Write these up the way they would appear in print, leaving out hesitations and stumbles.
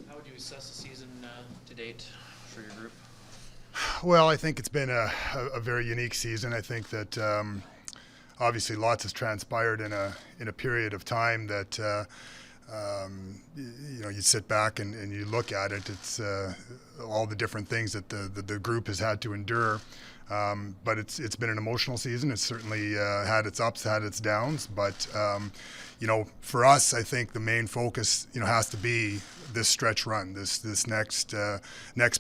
How would you assess the season to date for your group? Well, I think it's been a very unique season. I think that obviously lots has transpired in a period of time that you sit back and you look at it. It's all the different things that the group has had to endure. But it's been an emotional season. It's certainly had its ups, had its downs. But for us, I think the main focus has to be this stretch run, this next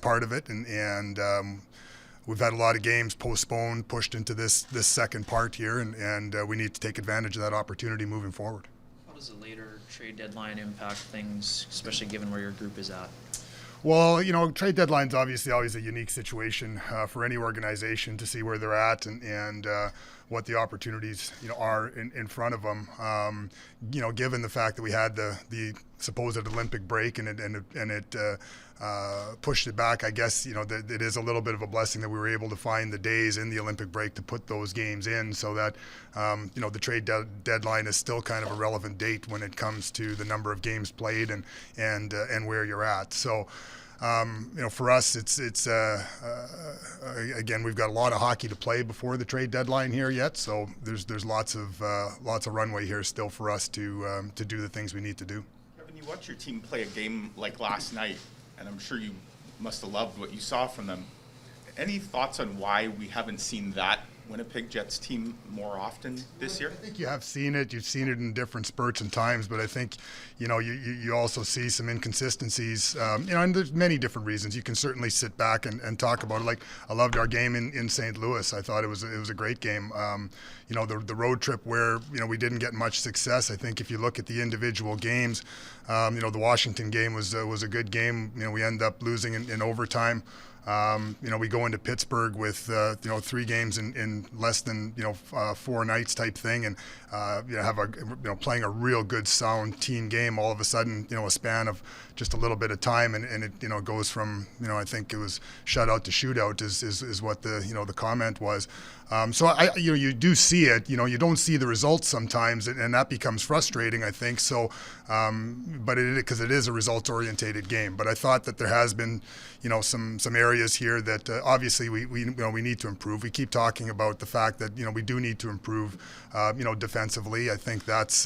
part of it, and we've had a lot of games postponed, pushed into this second part here, and we need to take advantage of that opportunity moving forward. How does the later trade deadline impact things, especially given where your group is at? Well, trade deadline's obviously always a unique situation for any organization to see where they're at and what the opportunities are in front of them. Given the fact that we had the supposed Olympic break and it pushed it back, I guess that it is a little bit of a blessing that we were able to find the days in the Olympic break to put those games in, so that the trade deadline is still kind of a relevant date when it comes to the number of games played and where you're at. So. For us, it's again, we've got a lot of hockey to play before the trade deadline here yet. So there's lots of runway here still for us to do the things we need to do. Kevin, you watched your team play a game like last night, and I'm sure you must have loved what you saw from them. Any thoughts on why we haven't seen that Winnipeg Jets team more often this year? I think you have seen it. You've seen it in different spurts and times, but I think you also see some inconsistencies. And there's many different reasons. You can certainly sit back and talk about it. Like, I loved our game in St. Louis. I thought it was a great game. The road trip where we didn't get much success. I think if you look at the individual games, the Washington game was a good game. We end up losing in overtime. We go into Pittsburgh with 3 games in less than 4 nights type thing, and have playing a real good sound team game. All of a sudden, a span of just a little bit of time, and it goes from I think it was shutout to shootout is what the comment was. So you do see it. You don't see the results sometimes, and that becomes frustrating, I think. So, but because it is a results orientated game. But I thought that there has been some areas here that obviously we need to improve. We keep talking about the fact that we do need to improve defensively. I think that's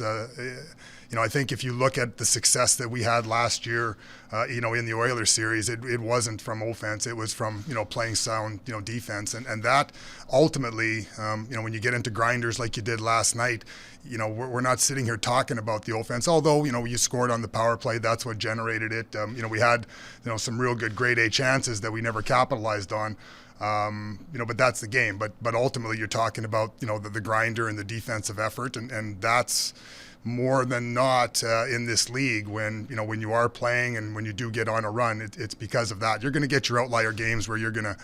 I think if you look at the success that we had last year in the Oilers series, it wasn't from offense, it was from playing sound defense, and that ultimately when you get into grinders like you did last night, we're not sitting here talking about the offense, although you scored on the power play. That's what generated it. We had some real good grade A chances that we never capitalized on. But that's the game. But ultimately, you're talking about the grinder and the defensive effort, and that's more than not in this league when you are playing and when you do get on a run, it's because of that. You're going to get your outlier games where you're going to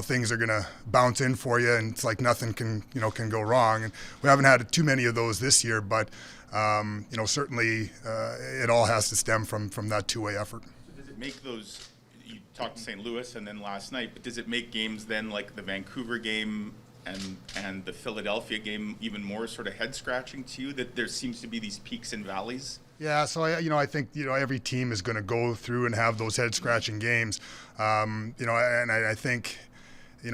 things are going to bounce in for you, and it's like nothing can go wrong. And we haven't had too many of those this year, but certainly it all has to stem from that two-way effort. So does it make those? You talked to St. Louis and then last night, but does it make games then like the Vancouver game and the Philadelphia game even more sort of head scratching to you, that there seems to be these peaks and valleys? Yeah, so I think every team is going to go through and have those head scratching games, and I think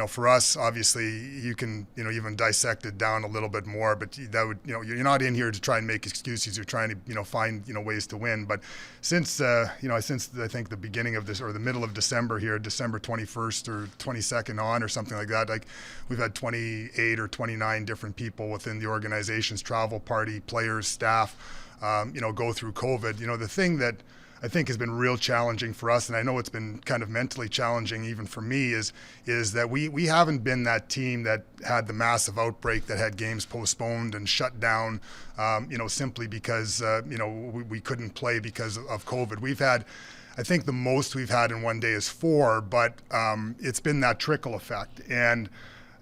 for us, obviously, you can, even dissect it down a little bit more, but that would, you're not in here to try and make excuses. You're trying to, find, ways to win. But since I think the beginning of this, or the middle of December here, December 21st or 22nd on or something like that, like we've had 28 or 29 different people within the organization's travel party, players, staff, go through COVID. The thing that I think has been real challenging for us, and I know it's been kind of mentally challenging even for me, is that we haven't been that team that had the massive outbreak that had games postponed and shut down, simply because we couldn't play because of COVID. We've had, I think the most we've had in one day is 4, but it's been that trickle effect. And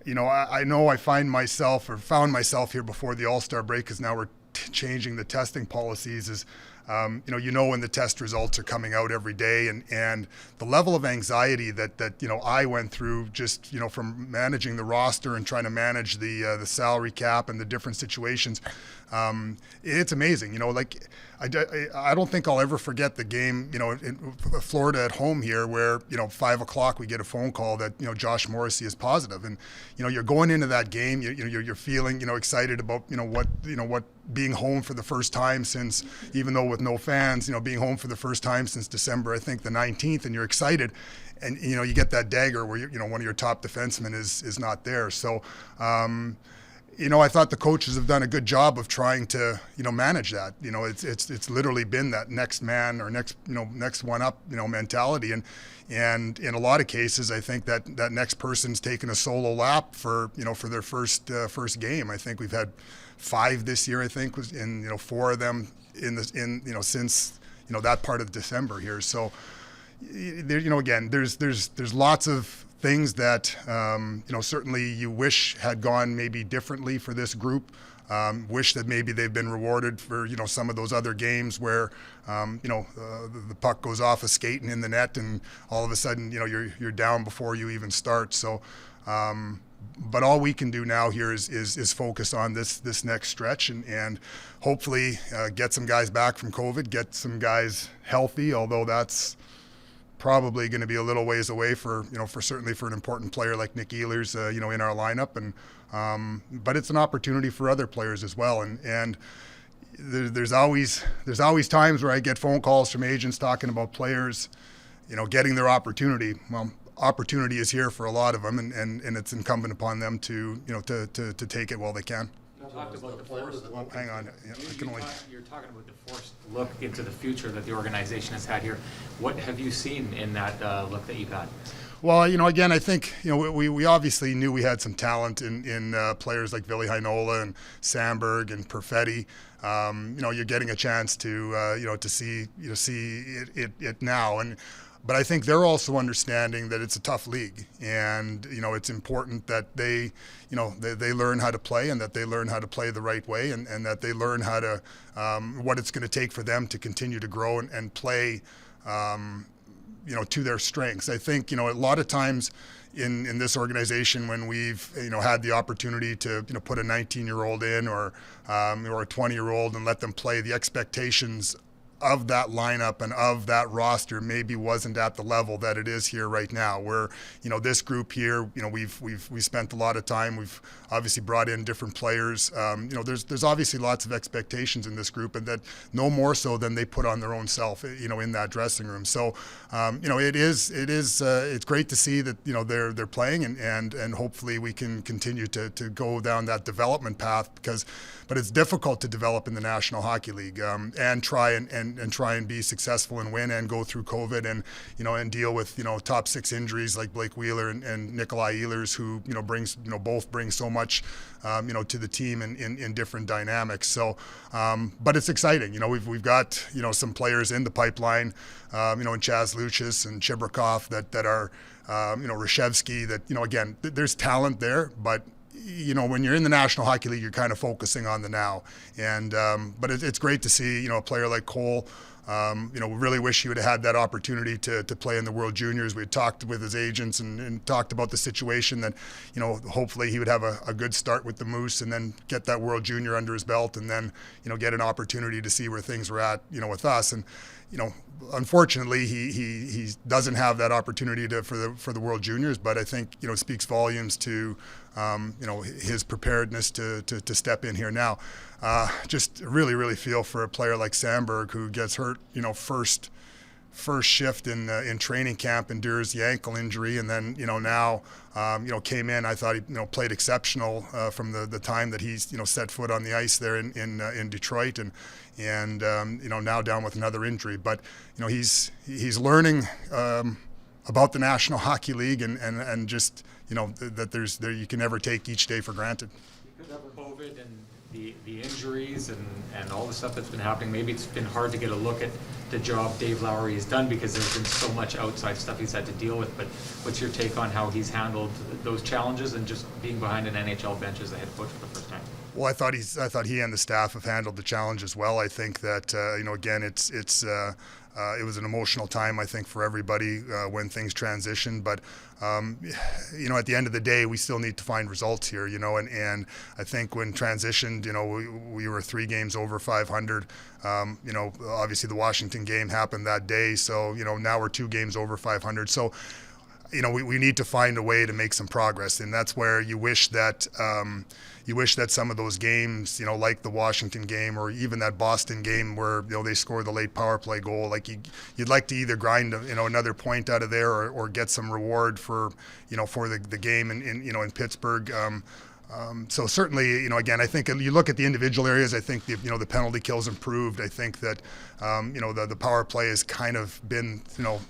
I know I found myself here before the All-Star break, because now we're changing the testing policies, is when the test results are coming out every day, and the level of anxiety that I went through just from managing the roster and trying to manage the salary cap and the different situations. It's amazing. I don't think I'll ever forget the game, in Florida at home here, where 5 o'clock we get a phone call that Josh Morrissey is positive, and you're going into that game, you're feeling excited about what being home for the first time since, even though with no fans, being home for the first time since December, I think the 19th, and you're excited, and you get that dagger where one of your top defensemen is not there. So I thought the coaches have done a good job of trying to manage that. It's literally been that next man or next one up mentality, and in a lot of cases I think that next person's taken a solo lap for their first game. I think we've had 5 this year, I think, was in 4 of them since that part of December here. So again, there's lots of things that certainly you wish had gone maybe differently for this group. Wish that maybe they've been rewarded for some of those other games where the puck goes off a skate and in the net, and all of a sudden you're down before you even start. So but all we can do now here is focus on this next stretch, and hopefully get some guys back from COVID, get some guys healthy, although that's probably going to be a little ways away for certainly for an important player like Nick Ehlers in our lineup, and but it's an opportunity for other players as well, and there's always times where I get phone calls from agents talking about players getting their opportunity. Well, opportunity is here for a lot of them, and it's incumbent upon them to to take it while they can. Talked about the forced. Hang on, I can only. You're talking about the forced look into the future that the organization has had here. What have you seen in that look that you've had? Well, again, I think we obviously knew we had some talent in players like Ville Heinola and Sandberg and Perfetti. You're getting a chance to to see it now, but I think they're also understanding that it's a tough league, and it's important that they learn how to play, and that they learn how to play the right way, and that they learn how to what it's going to take for them to continue to grow and play to their strengths. I think a lot of times in this organization, when we've had the opportunity to put a 19-year-old in or a 20-year-old and let them play, the expectations of that lineup and of that roster maybe wasn't at the level that it is here right now, where this group here, we've spent a lot of time, we've obviously brought in different players. There's obviously lots of expectations in this group, and that no more so than they put on their own self in that dressing room. So it's great to see that they're playing, and hopefully we can continue to go down that development path, but it's difficult to develop in the National Hockey League and try and be successful and win and go through COVID and deal with top 6 injuries like Blake Wheeler and Nikolai Ehlers, who both bring so much to the team in different dynamics. So but it's exciting. We've got some players in the pipeline, in Chaz Lucius and Chibrikov that are Reshevsky, that again, there's talent there, but when you're in the National Hockey League, you're kind of focusing on the now. And but it's great to see a player like Cole. Really wish he would have had that opportunity to play in the World Juniors. We had talked with his agents and talked about the situation that hopefully he would have a good start with the Moose, and then get that World Junior under his belt, and then get an opportunity to see where things were at with us. And unfortunately, he doesn't have that opportunity for the World Juniors. But I think it speaks volumes to his preparedness to step in here now. Just really feel for a player like Sandberg, who gets hurt first shift in training camp, endures the ankle injury, and then now came in. I thought he played exceptional from the time that he's set foot on the ice there in Detroit, and now down with another injury. But he's learning about the National Hockey League, and just that you can never take each day for granted. Because of COVID and the injuries and all the stuff that's been happening, maybe it's been hard to get a look at the job Dave Lowry has done, because there's been so much outside stuff he's had to deal with. But what's your take on how he's handled those challenges and just being behind an NHL bench as a head coach for the first time? Well, I thought he and the staff have handled the challenge as well. I think that again, it was an emotional time, I think, for everybody when things transitioned. But at the end of the day, we still need to find results here. And I think when transitioned, we were 3 games over 500. Obviously the Washington game happened that day, so now we're 2 games over 500. So we need to find a way to make some progress, and that's where you wish that some of those games, like the Washington game or even that Boston game where they score the late power play goal, like you'd like to either grind another point out of there or get some reward for the game in Pittsburgh. So certainly, again, I think you look at the individual areas. I think the penalty kills improved. I think that the power play has kind of been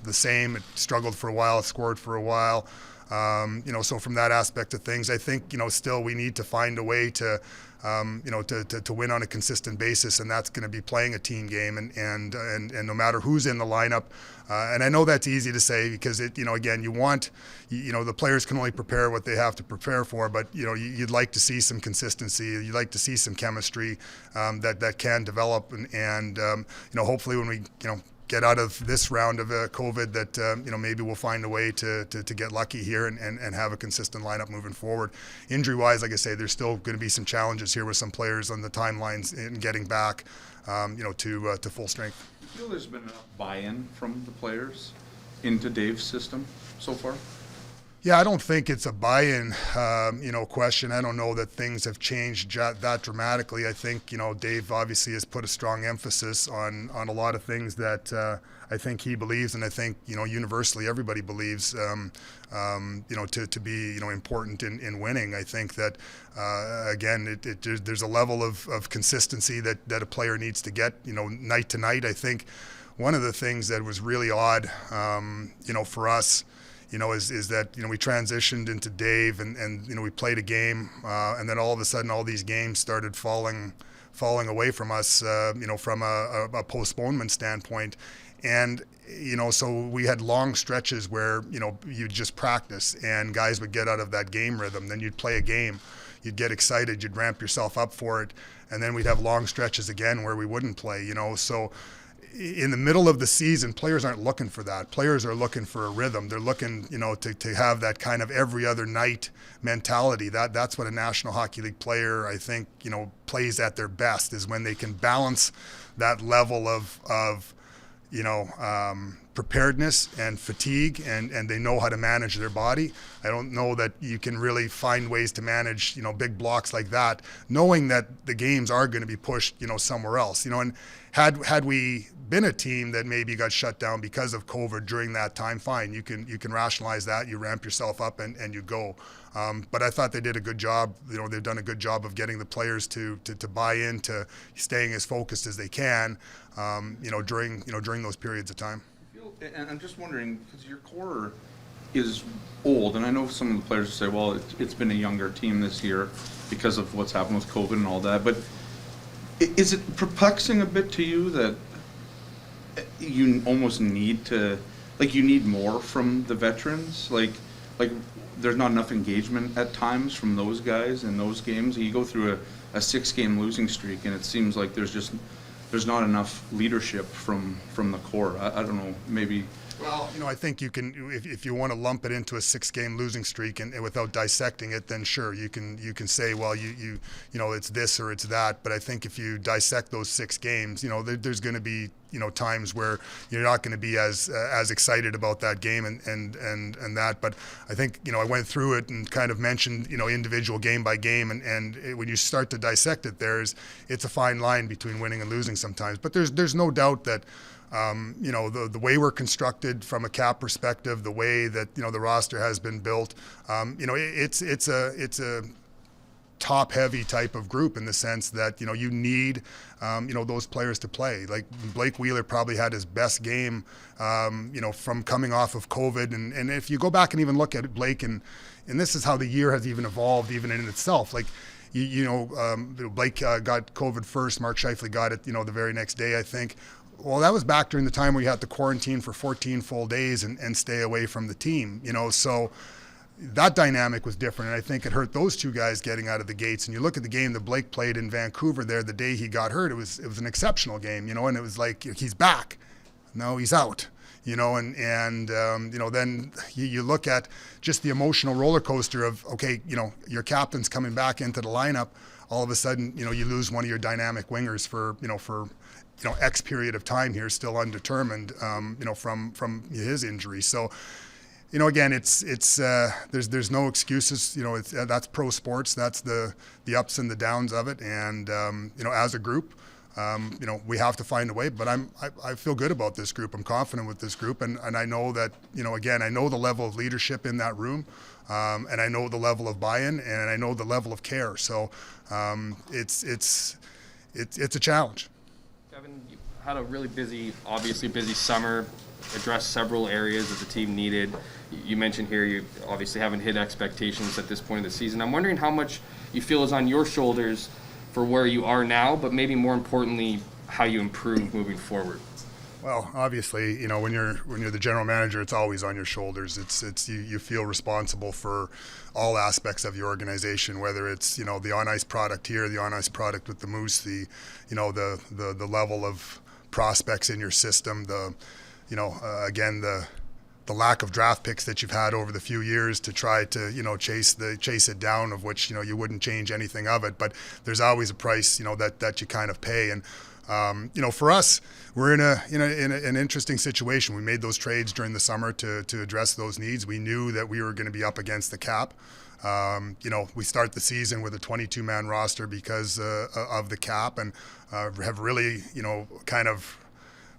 the same. It struggled for a while, it scored for a while. So from that aspect of things, I think still we need to find a way to win on a consistent basis, and that's going to be playing a team game, and no matter who's in the lineup. And I know that's easy to say because again, you want the players can only prepare what they have to prepare for, but you'd like to see some consistency, you'd like to see some chemistry that can develop, and hopefully when we get out of this round of COVID that maybe we'll find a way to get lucky here and have a consistent lineup moving forward. Injury-wise, like I say, there's still going to be some challenges here with some players on the timelines in getting back to full strength. Do you feel there's been enough buy-in from the players into Dave's system so far? Yeah, I don't think it's a buy-in, question. I don't know that things have changed that dramatically. I think, Dave obviously has put a strong emphasis on a lot of things that I think he believes, and I think, universally everybody believes, to be, important in winning. I think that, again, there's a level of consistency that a player needs to get, night to night. I think one of the things that was really odd, for us, is that, we transitioned into Dave and we played a game and then all of a sudden all these games started falling away from us, from a postponement standpoint. And, so we had long stretches where, you'd just practice and guys would get out of that game rhythm. Then you'd play a game, you'd get excited, you'd ramp yourself up for it. And then we'd have long stretches again where we wouldn't play, so in the middle of the season, players aren't looking for that. Players are looking for a rhythm. They're looking, to have that kind of every other night mentality. That's what a National Hockey League player, I think, plays at their best, is when they can balance that level of preparedness and fatigue, and they know how to manage their body. I don't know that you can really find ways to manage, big blocks like that, knowing that the games are going to be pushed, somewhere else. And had we been a team that maybe got shut down because of COVID during that time, fine, you can rationalize that, you ramp yourself up and you go. But I thought they did a good job. They've done a good job of getting the players to buy into staying as focused as they can, during those periods of time. And I'm just wondering, because your core is old, and I know some of the players say, well, it's been a younger team this year because of what's happened with COVID and all that, but is it perplexing a bit to you that you almost need to, you need more from the veterans? Like there's not enough engagement at times from those guys in those games. You go through a 6-game losing streak, and it seems like there's not enough leadership from the core. I don't know, maybe. Well, I think you can, if you want to lump it into a 6-game losing streak and without dissecting it, then sure, you can say, well, it's this or it's that. But I think if you dissect those 6 games, there's going to be, times where you're not going to be as excited about that game and that. But I think, I went through it and kind of mentioned, individual game by game, and when you start to dissect it, it's a fine line between winning and losing sometimes. But there's no doubt that, the way we're constructed from a cap perspective, the way that, the roster has been built, it's a top-heavy type of group in the sense that, you need, those players to play. Like Blake Wheeler probably had his best game, from coming off of COVID. And if you go back and even look at Blake, and this is how the year has even evolved even in itself, like, Blake got COVID first, Mark Scheifele got it, the very next day, I think. Well, that was back during the time where you had to quarantine for 14 full days and stay away from the team, so that dynamic was different, and I think it hurt those two guys getting out of the gates. And you look at the game that Blake played in Vancouver there the day he got hurt, it was an exceptional game, you know, and it was like, he's back. No, he's out. You know, and you know, then you look at just the emotional roller coaster of, okay, you know, your captain's coming back into the lineup. All of a sudden, you know, you lose one of your dynamic wingers for X period of time here, still undetermined, you know, from his injury. So, you know, again, there's no excuses. You know, that's pro sports. That's the ups and the downs of it. And you know, as a group, you know, we have to find a way. But I feel good about this group. I'm confident with this group, and I know that, you know, again, I know the level of leadership in that room, and I know the level of buy-in, and I know the level of care. So it's a challenge. Kevin, you had a really obviously busy summer, addressed several areas that the team needed. You mentioned here you obviously haven't hit expectations at this point in the season. I'm wondering how much you feel is on your shoulders for where you are now, but maybe more importantly, how you improve moving forward. Well, obviously, you know, when you're the general manager, it's always on your shoulders. It's you feel responsible for all aspects of your organization, whether it's, you know, the on ice product here, the on ice product with the Moose, the level of prospects in your system, again, the lack of draft picks that you've had over the few years to try to, you know, chase it down, of which, you know, you wouldn't change anything of it, but there's always a price, you know, that you kind of pay. And you know, for us, we're in an interesting situation. We made those trades during the summer to address those needs. We knew that we were going to be up against the cap. You know, we start the season with a 22-man roster because of the cap, and have really, you know, kind of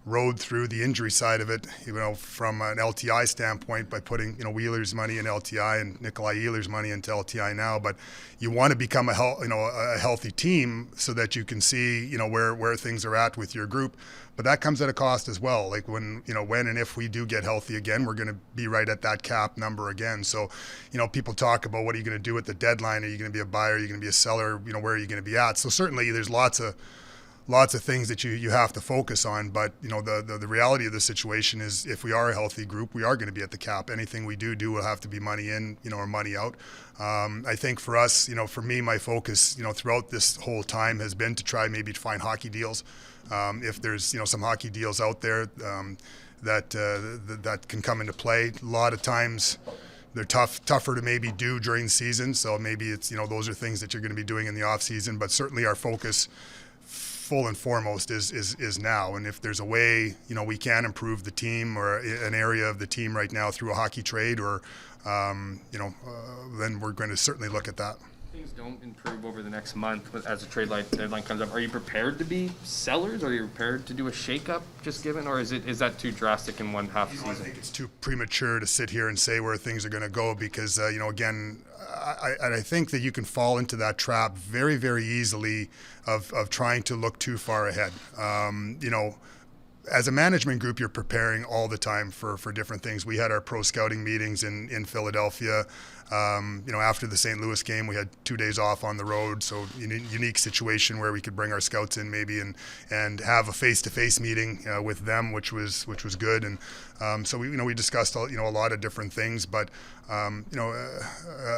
rode through the injury side of it, you know, from an LTI standpoint by putting, you know, Wheeler's money in LTI and Nikolai Ehlers' money into LTI now. But you want to become a healthy team so that you can see, you know, where things are at with your group. But that comes at a cost as well. Like when and if we do get healthy again, we're going to be right at that cap number again. So, you know, people talk about what are you going to do at the deadline? Are you going to be a buyer? Are you going to be a seller? You know, where are you going to be at? So certainly there's lots of things that you have to focus on, but you know, the reality of the situation is, if we are a healthy group, we are going to be at the cap. Anything we do will have to be money in, you know, or money out. I think for us, you know, for me, my focus, you know, throughout this whole time has been to try maybe to find hockey deals. If there's, you know, some hockey deals out there that can come into play. A lot of times they're tougher to maybe do during the season, so maybe it's, you know, those are things that you're going to be doing in the off season. But certainly our focus, full and foremost, is now. And if there's a way, you know, we can improve the team or an area of the team right now through a hockey trade, or then we're going to certainly look at that. Things don't improve over the next month as the trade deadline comes up. Are you prepared to be sellers? Are you prepared to do a shakeup, just given, or is that too drastic in one half season? I think it's too premature to sit here and say where things are going to go, because you know, again, I think that you can fall into that trap very, very easily of trying to look too far ahead. You know, as a management group, you're preparing all the time for different things. We had our pro scouting meetings in Philadelphia. You know, after the St. Louis game, we had 2 days off on the road, so unique situation where we could bring our scouts in maybe and have a face-to-face meeting with them, which was good. And so we discussed a lot of different things, but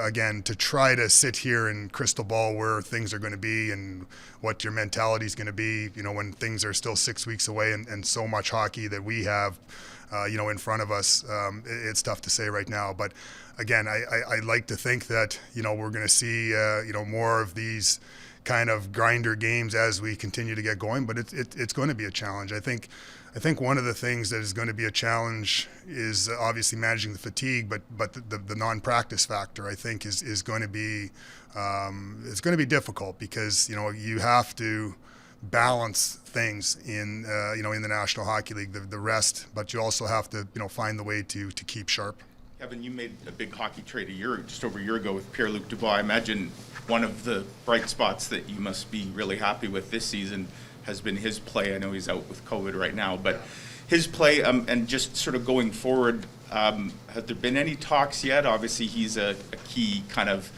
again, to try to sit here and crystal ball where things are going to be and what your mentality is going to be, you know, when things are still 6 weeks away and so much hockey that we have, in front of us, it's tough to say right now. But again, I like to think that, you know, we're going to see, more of these kind of grinder games as we continue to get going, but it's going to be a challenge. I think one of the things that is going to be a challenge is obviously managing the fatigue, but the non-practice factor, I think, is going to be it's going to be difficult, because, you know, you have to balance things in the National Hockey League, the rest, but you also have to, you know, find the way to keep sharp. Kevin, you made a big hockey trade just over a year ago with Pierre-Luc Dubois. I imagine one of the bright spots that you must be really happy with this season has been his play. I know he's out with COVID right now, but his play, and just sort of going forward, has there been any talks yet? Obviously, he's a key kind of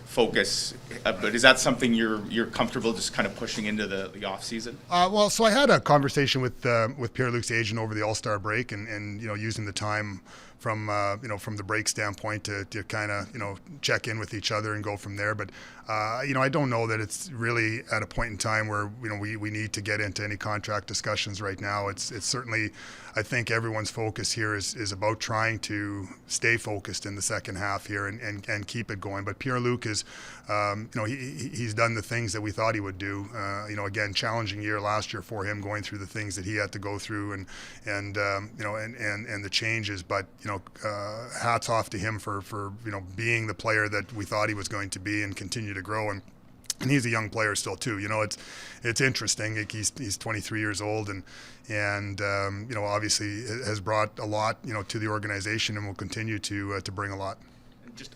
focus, but is that something you're comfortable just kind of pushing into the off season? So I had a conversation with Pierre-Luc's agent over the All-Star break, and you know, using the time from the break standpoint to kind of check in with each other and go from there. But I don't know that it's really at a point in time where we need to get into any contract discussions right now. It's certainly, I think everyone's focus here is about trying to stay focused in the second half here and keep it going. But Pierre-Luc is, he's done the things that we thought he would do. Again, challenging year last year for him, going through the things that he had to go through and the changes. But hats off to him for being the player that we thought he was going to be and continue to grow. And he's a young player still too. It's interesting. Like he's 23 years old and obviously has brought a lot to the organization and will continue to bring a lot.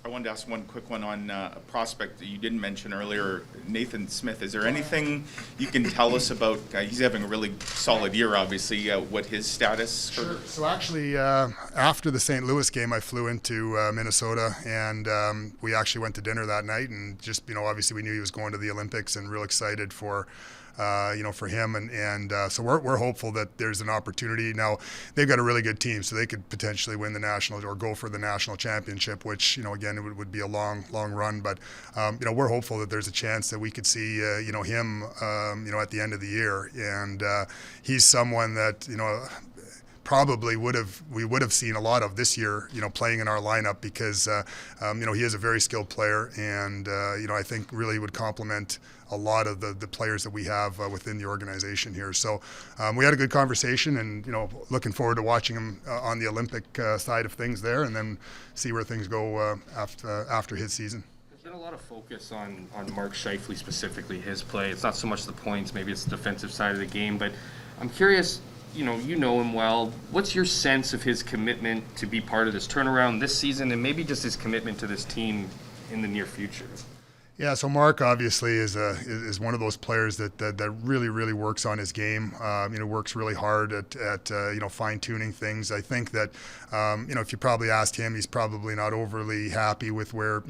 I wanted to ask one quick one on a prospect that you didn't mention earlier, Nathan Smith. Is there anything you can tell us about? He's having a really solid year, obviously. What his status? Sure. So actually, after the St. Louis game, I flew into Minnesota, and we actually went to dinner that night. And just obviously, we knew he was going to the Olympics, and real excited for him, and so we're hopeful that there's an opportunity. Now they've got a really good team, so they could potentially win the national or go for the national championship, which again it would be a long run. But we're hopeful that there's a chance that we could see him at the end of the year, and he's someone that probably we would have seen a lot of this year, playing in our lineup because he is a very skilled player, and I think really would complement a lot of the players that we have within the organization here. So we had a good conversation, and looking forward to watching him on the Olympic side of things there, and then see where things go after his season. There's been a lot of focus on Mark Scheifele, specifically his play. It's not so much the points, maybe it's the defensive side of the game, but I'm curious, you know him well. What's your sense of his commitment to be part of this turnaround this season, and maybe just his commitment to this team in the near future? Yeah, so Mark obviously is one of those players that really works on his game. Works really hard at fine tuning things. I think that if you probably asked him, he's probably not overly happy with where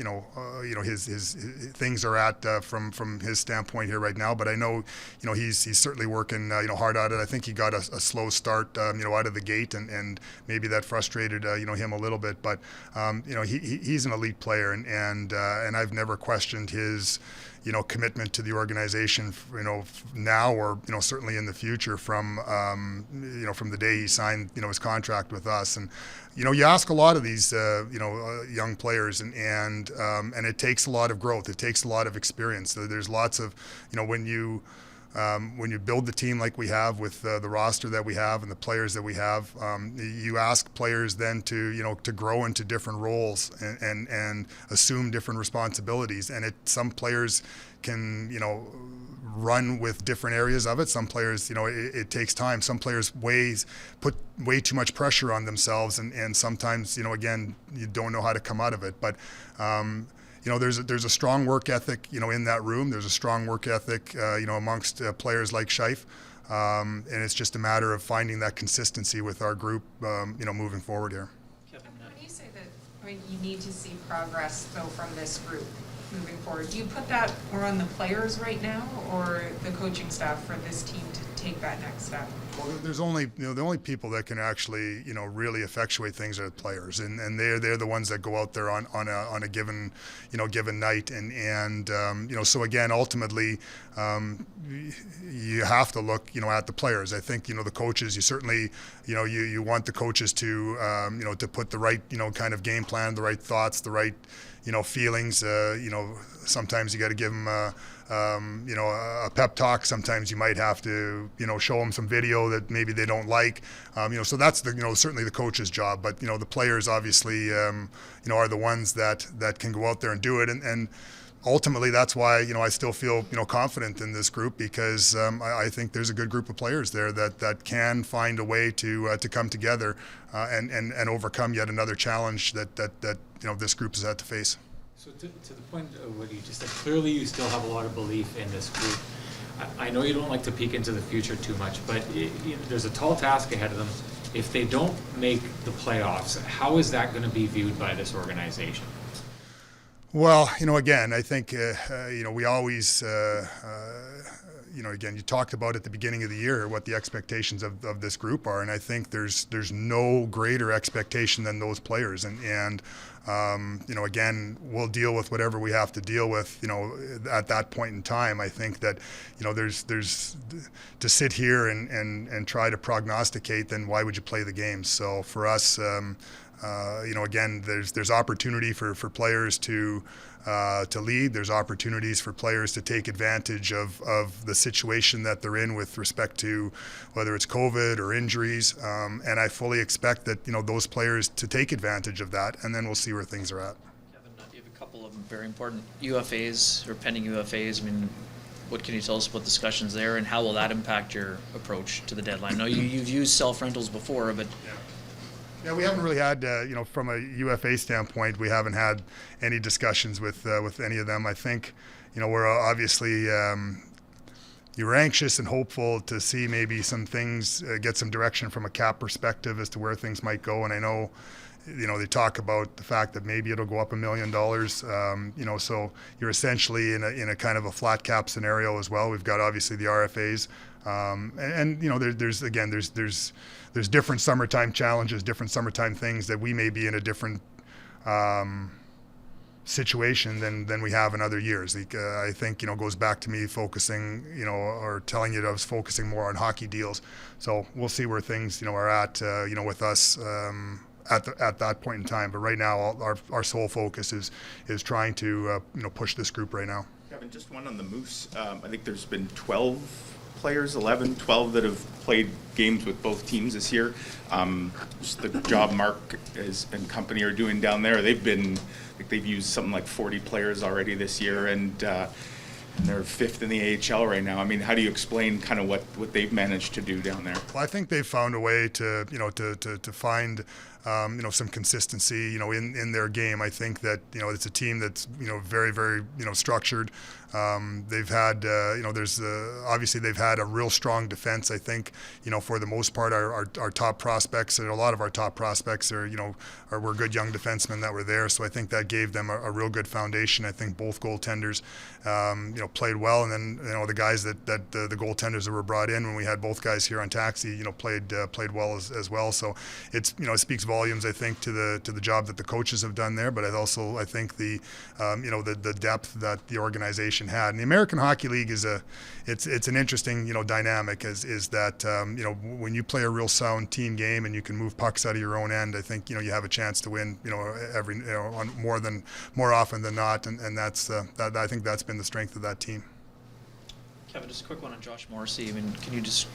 his things are at from his standpoint here right now. But I know he's certainly working hard at it. I think he got a slow start out of the gate, and maybe that frustrated him a little bit. But he's an elite player, and I've never questioned his commitment to the organization now or certainly in the future from the day he signed his contract with us. And you ask a lot of these young players, and it takes a lot of growth, it takes a lot of experience. There's lots of when you build the team like we have with the roster that we have and the players that we have, you ask players then to grow into different roles and assume different responsibilities. And some players can run with different areas of it. Some players it takes time. Some players put way too much pressure on themselves, and sometimes again you don't know how to come out of it. But there's a strong work ethic, in that room. There's a strong work ethic, amongst players like Scheif, and it's just a matter of finding that consistency with our group, moving forward here. Kevin, When you say that, you need to see progress though from this group moving forward, do you put that more on the players right now or the coaching staff for this team to take that next step? Well, there's only the only people that can actually really effectuate things are the players, and they're the ones that go out there on a given night, and so again ultimately you have to look at the players. I think the coaches, you certainly you want the coaches to to put the right kind of game plan, the right thoughts, the right feelings. Sometimes you got to give them a pep talk. Sometimes you might have to show them some video that maybe they don't like. So that's certainly the coach's job. But the players obviously are the ones that can go out there and do it. And ultimately that's why I still feel confident in this group, because I think there's a good group of players there that can find a way to come together and overcome yet another challenge that this group has had to face. So to the point of what you just said, clearly you still have a lot of belief in this group. I know you don't like to peek into the future too much, but there's a tall task ahead of them. If they don't make the playoffs, how is that going to be viewed by this organization? Well, again, I think we always again, you talked about at the beginning of the year what the expectations of this group are, and I think there's no greater expectation than those players, and again, we'll deal with whatever we have to deal with, at that point in time. I think that, there's to sit here and try to prognosticate, then why would you play the games? So for us, again, there's opportunity for players to lead. There's opportunities for players to take advantage of the situation that they're in with respect to whether it's COVID or injuries. And I fully expect that, those players to take advantage of that, and then we'll see where things are at. Kevin, you have a couple of very important UFAs or pending UFAs. I mean, what can you tell us about discussions there, and how will that impact your approach to the deadline? I know you've used self-rentals before, but Yeah, we haven't really had, from a UFA standpoint, we haven't had any discussions with any of them. I think, we're obviously, you were anxious and hopeful to see maybe some things get some direction from a cap perspective as to where things might go. And I know, they talk about the fact that maybe it'll go up $1 million. So you're essentially in a kind of a flat cap scenario as well. We've got obviously the RFAs. There's different summertime challenges, different summertime things that we may be in a different situation than we have in other years. I think, goes back to me focusing, or telling you that I was focusing more on hockey deals. So we'll see where things, are at, with us at that point in time. But right now, our sole focus is trying to, push this group right now. Kevin, just one on the Moose. I think there's been 12 players, 11, 12 that have played games with both teams this year. Just the job Mark and company are doing down there. They've used something like 40 players already this year, and they're fifth in the AHL right now. I mean, how do you explain kind of what they've managed to do down there? Well, I think they've found a way to find some consistency in their game. I think that it's a team that's very, very structured. They've had obviously they've had a real strong defense. I think for the most part our top prospects, and a lot of our top prospects are were good young defensemen that were there. So I think that gave them a real good foundation. I think both goaltenders played well, and then the guys that the goaltenders that were brought in when we had both guys here on taxi played well as well. So it speaks volumes, I think, to the job that the coaches have done there. But I think the depth that the organization had. And the American Hockey League is it's an interesting dynamic is that when you play a real sound team game and you can move pucks out of your own end, I think you have a chance to win more often than not, and that's I think that's been the strength of that team. Kevin, just a quick one on Josh Morrissey. I mean,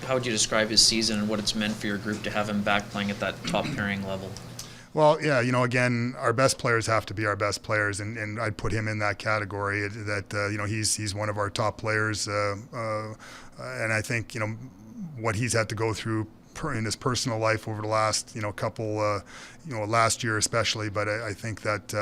how would you describe his season and what it's meant for your group to have him back playing at that top pairing level? Well, yeah, again, our best players have to be our best players, and I'd put him in that category. That he's one of our top players, and I think what he's had to go through in his personal life over the last couple last year especially. But I think that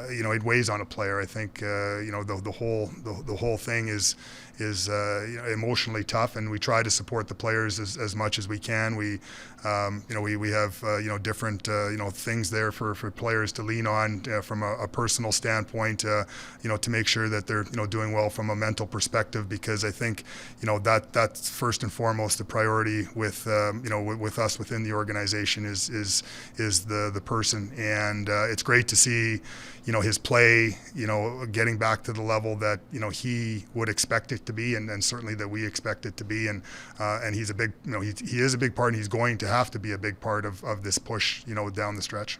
it weighs on a player. I think the whole thing is emotionally tough, and we try to support the players as much as we can. We have different things there for players to lean on from a personal standpoint, to make sure that they're doing well from a mental perspective, because I think that's first and foremost the priority with us within the organization is the person, and it's great to see his play getting back to the level that he would expect it to be, and certainly that we expect it to be, and he's a big he is a big part, and he's going to have to be a big part of this push down the stretch.